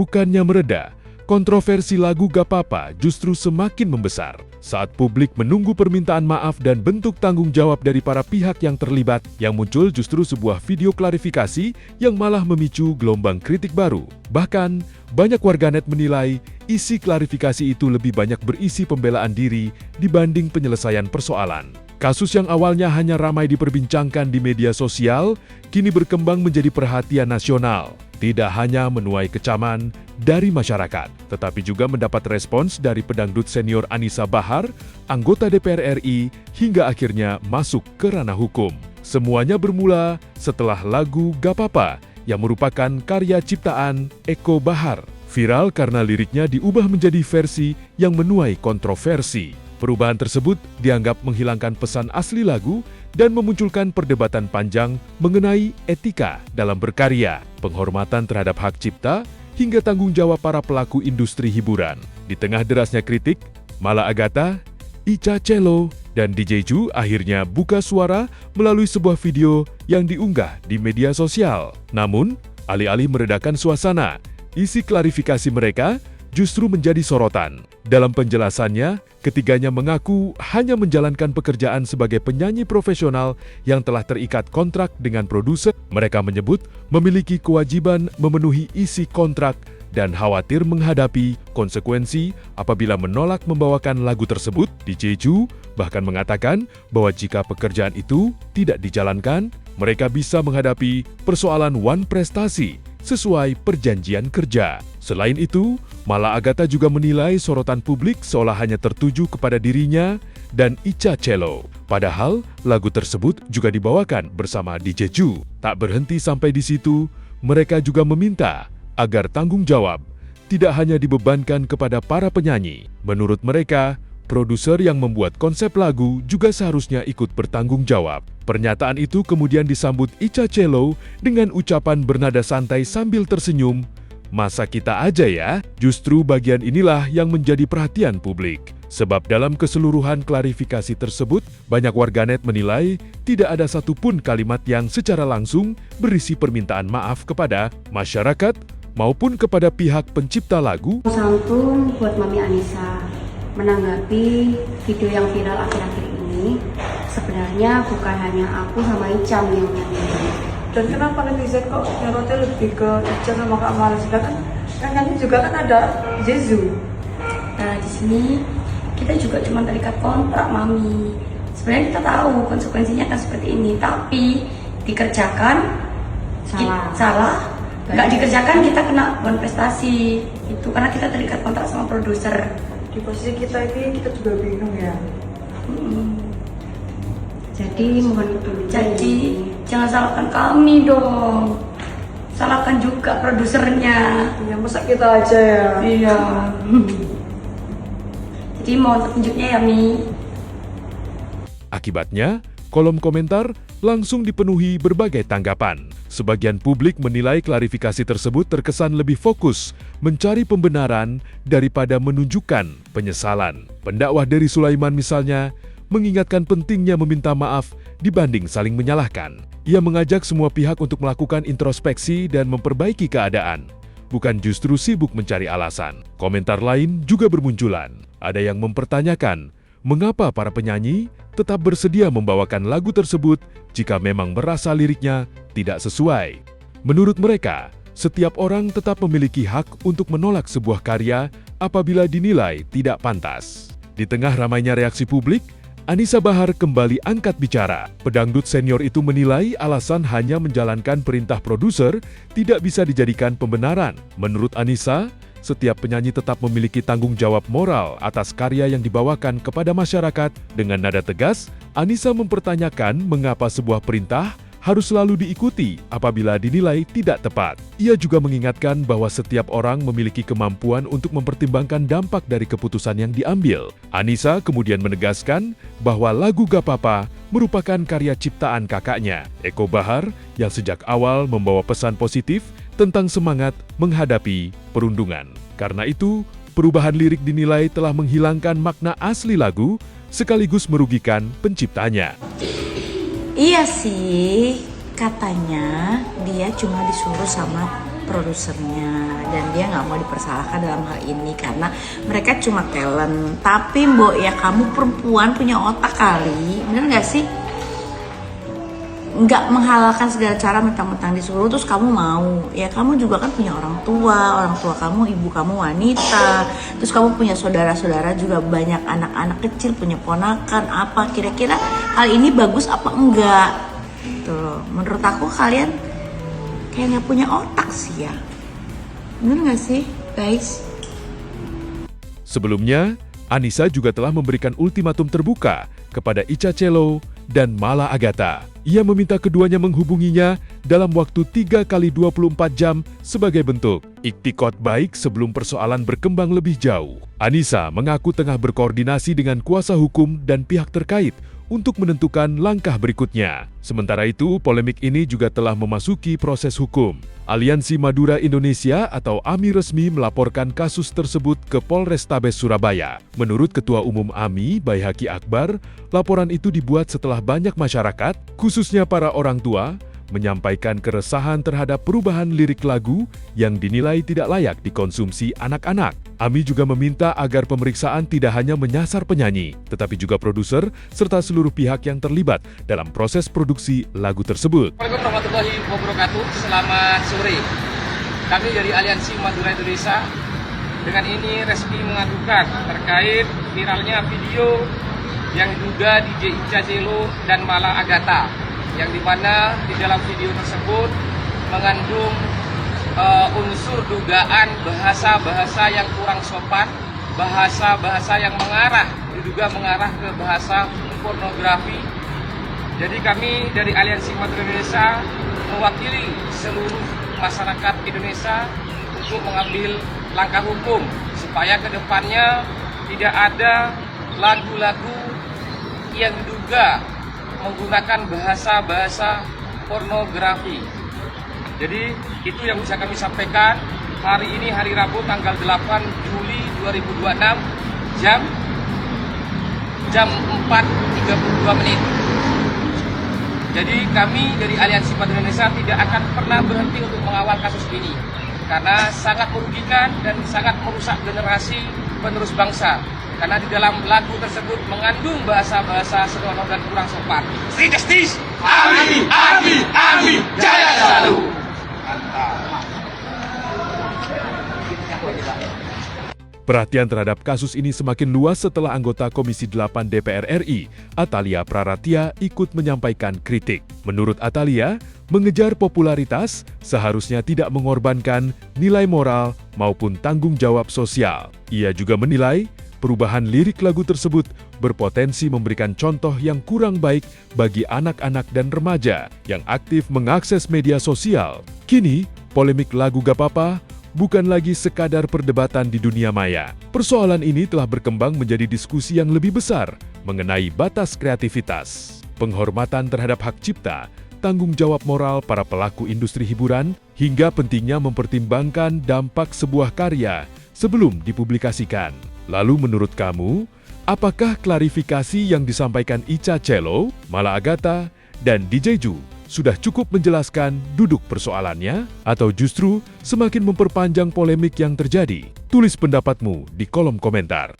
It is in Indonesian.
Bukannya mereda, kontroversi lagu Gak Papa justru semakin membesar saat publik menunggu permintaan maaf dan bentuk tanggung jawab dari para pihak yang terlibat. Yang muncul justru sebuah video klarifikasi yang malah memicu gelombang kritik baru. Bahkan, banyak warganet menilai isi klarifikasi itu lebih banyak berisi pembelaan diri dibanding penyelesaian persoalan. Kasus yang awalnya hanya ramai diperbincangkan di media sosial, kini berkembang menjadi perhatian nasional. Tidak hanya menuai kecaman dari masyarakat, tetapi juga mendapat respons dari pedangdut senior Anisa Bahar, anggota DPR RI, hingga akhirnya masuk ke ranah hukum. Semuanya bermula setelah lagu Gak Papa yang merupakan karya ciptaan Eko Bahar, viral karena liriknya diubah menjadi versi yang menuai kontroversi. Perubahan tersebut dianggap menghilangkan pesan asli lagu dan memunculkan perdebatan panjang mengenai etika dalam berkarya, penghormatan terhadap hak cipta, hingga tanggung jawab para pelaku industri hiburan. Di tengah derasnya kritik, Mala Agatha, Ica Cello, dan DJ Ju akhirnya buka suara melalui sebuah video yang diunggah di media sosial. Namun, alih-alih meredakan suasana, isi klarifikasi mereka justru menjadi sorotan. Dalam penjelasannya, ketiganya mengaku hanya menjalankan pekerjaan sebagai penyanyi profesional yang telah terikat kontrak dengan produser. Mereka menyebut memiliki kewajiban memenuhi isi kontrak dan khawatir menghadapi konsekuensi apabila menolak membawakan lagu tersebut. DJ Ju bahkan mengatakan bahwa jika pekerjaan itu tidak dijalankan, mereka bisa menghadapi persoalan wan prestasi sesuai perjanjian kerja. Selain itu, Mala Agatha juga menilai sorotan publik seolah hanya tertuju kepada dirinya dan Ica Cello. Padahal, lagu tersebut juga dibawakan bersama DJ Ju. Tak berhenti sampai di situ, mereka juga meminta agar tanggung jawab tidak hanya dibebankan kepada para penyanyi. Menurut mereka, produser yang membuat konsep lagu juga seharusnya ikut bertanggung jawab. Pernyataan itu kemudian disambut Ica Cello dengan ucapan bernada santai sambil tersenyum, "Masa kita aja ya?" Justru bagian inilah yang menjadi perhatian publik. Sebab dalam keseluruhan klarifikasi tersebut, banyak warganet menilai tidak ada satupun kalimat yang secara langsung berisi permintaan maaf kepada masyarakat maupun kepada pihak pencipta lagu. Santun buat Mami Anissa menanggapi video yang viral akhir-akhir ini. Sebenarnya bukan hanya aku sama Icam yang nyanyi. Dan kenapa netizen kok nyorotnya lebih ke Ica sama Kak Mala? Sedangkan yang nyanyi juga kan ada Jezu. Nah, di sini kita juga cuma terikat kontrak, Mami. Sebenarnya kita tahu konsekuensinya akan seperti ini, tapi dikerjakan salah. Nggak dikerjakan kita kena wan prestasi. Itu karena kita terikat kontrak sama produser. Di posisi kita ini kita juga bingung ya. Jadi jangan salahkan kami dong. Salahkan juga produsernya. Ya masa kita aja ya. Iya. Jadi mohon petunjuknya ya, Mi. Akibatnya, kolom komentar langsung dipenuhi berbagai tanggapan. Sebagian publik menilai klarifikasi tersebut terkesan lebih fokus mencari pembenaran daripada menunjukkan penyesalan. Pendakwah dari Sulaiman misalnya mengingatkan pentingnya meminta maaf dibanding saling menyalahkan. Ia mengajak semua pihak untuk melakukan introspeksi dan memperbaiki keadaan, bukan justru sibuk mencari alasan. Komentar lain juga bermunculan. Ada yang mempertanyakan, mengapa para penyanyi tetap bersedia membawakan lagu tersebut jika memang merasa liriknya tidak sesuai. Menurut mereka, setiap orang tetap memiliki hak untuk menolak sebuah karya apabila dinilai tidak pantas. Di tengah ramainya reaksi publik, Anisa Bahar kembali angkat bicara. Pedangdut senior itu menilai alasan hanya menjalankan perintah produser tidak bisa dijadikan pembenaran. Menurut Anisa, setiap penyanyi tetap memiliki tanggung jawab moral atas karya yang dibawakan kepada masyarakat. Dengan nada tegas, Anisa mempertanyakan mengapa sebuah perintah harus selalu diikuti apabila dinilai tidak tepat. Ia juga mengingatkan bahwa setiap orang memiliki kemampuan untuk mempertimbangkan dampak dari keputusan yang diambil. Anisa kemudian menegaskan bahwa lagu Gak Papa merupakan karya ciptaan kakaknya, Eko Bahar, yang sejak awal membawa pesan positif tentang semangat menghadapi perundungan. Karena itu, perubahan lirik dinilai telah menghilangkan makna asli lagu sekaligus merugikan penciptanya. Iya sih, katanya dia cuma disuruh sama produsernya, dan dia nggak mau dipersalahkan dalam hal ini karena mereka cuma talent. Tapi Mbok ya, kamu perempuan punya otak kali, bener nggak sih? Nggak menghalalkan segala cara mentang-mentang disuruh terus kamu mau. Ya kamu juga kan punya orang tua kamu, ibu kamu wanita, terus kamu punya saudara-saudara juga banyak, anak-anak kecil, punya ponakan. Apa kira-kira hal ini bagus apa enggak? Tuh, menurut aku kalian kayak nggak punya otak sih ya. Bener nggak sih guys? Sebelumnya, Anissa juga telah memberikan ultimatum terbuka kepada Ica Cello dan Mala Agatha. Ia meminta keduanya menghubunginya dalam waktu 3 kali 24 jam sebagai bentuk iktikad baik sebelum persoalan berkembang lebih jauh. Anissa mengaku tengah berkoordinasi dengan kuasa hukum dan pihak terkait untuk menentukan langkah berikutnya. Sementara itu, polemik ini juga telah memasuki proses hukum. Aliansi Madura Indonesia atau AMI resmi melaporkan kasus tersebut ke Polrestabes Surabaya. Menurut Ketua Umum AMI, Baihaqi Akbar, laporan itu dibuat setelah banyak masyarakat, khususnya para orang tua, menyampaikan keresahan terhadap perubahan lirik lagu yang dinilai tidak layak dikonsumsi anak-anak. AMI juga meminta agar pemeriksaan tidak hanya menyasar penyanyi, tetapi juga produser serta seluruh pihak yang terlibat dalam proses produksi lagu tersebut. Assalamualaikum warahmatullahi wabarakatuh. Selamat sore. Kami dari Aliansi Madura Indonesia dengan ini resmi mengadukan terkait viralnya video yang diduga DJ Ica Cello dan Mala Agatha, yang dimana di dalam video tersebut mengandung unsur dugaan bahasa-bahasa yang kurang sopan, bahasa-bahasa yang diduga mengarah ke bahasa pornografi. Jadi kami dari Aliansi Madura Indonesia mewakili seluruh masyarakat Indonesia untuk mengambil langkah hukum supaya kedepannya tidak ada lagu-lagu yang diduga menggunakan bahasa-bahasa pornografi. Jadi itu yang bisa kami sampaikan hari ini, hari Rabu tanggal 8 Juli 2026 jam 4.32 menit. Jadi kami dari Aliansi Madura Indonesia tidak akan pernah berhenti untuk mengawal kasus ini karena sangat merugikan dan sangat merusak generasi penerus bangsa. Karena di dalam lagu tersebut mengandung bahasa-bahasa senonoh dan kurang sopan. Stay justice, AMI, AMI, AMI, jaya selalu. Perhatian terhadap kasus ini semakin luas setelah anggota Komisi 8 DPR RI, Atalia Praratia, ikut menyampaikan kritik. Menurut Atalia, mengejar popularitas seharusnya tidak mengorbankan nilai moral maupun tanggung jawab sosial. Ia juga menilai perubahan lirik lagu tersebut berpotensi memberikan contoh yang kurang baik bagi anak-anak dan remaja yang aktif mengakses media sosial. Kini, polemik lagu Gapapa bukan lagi sekadar perdebatan di dunia maya. Persoalan ini telah berkembang menjadi diskusi yang lebih besar mengenai batas kreativitas, penghormatan terhadap hak cipta, tanggung jawab moral para pelaku industri hiburan, hingga pentingnya mempertimbangkan dampak sebuah karya sebelum dipublikasikan. Lalu menurut kamu, apakah klarifikasi yang disampaikan Ica Cello, Mala Agatha, dan DJ Ju sudah cukup menjelaskan duduk persoalannya? Atau justru semakin memperpanjang polemik yang terjadi? Tulis pendapatmu di kolom komentar.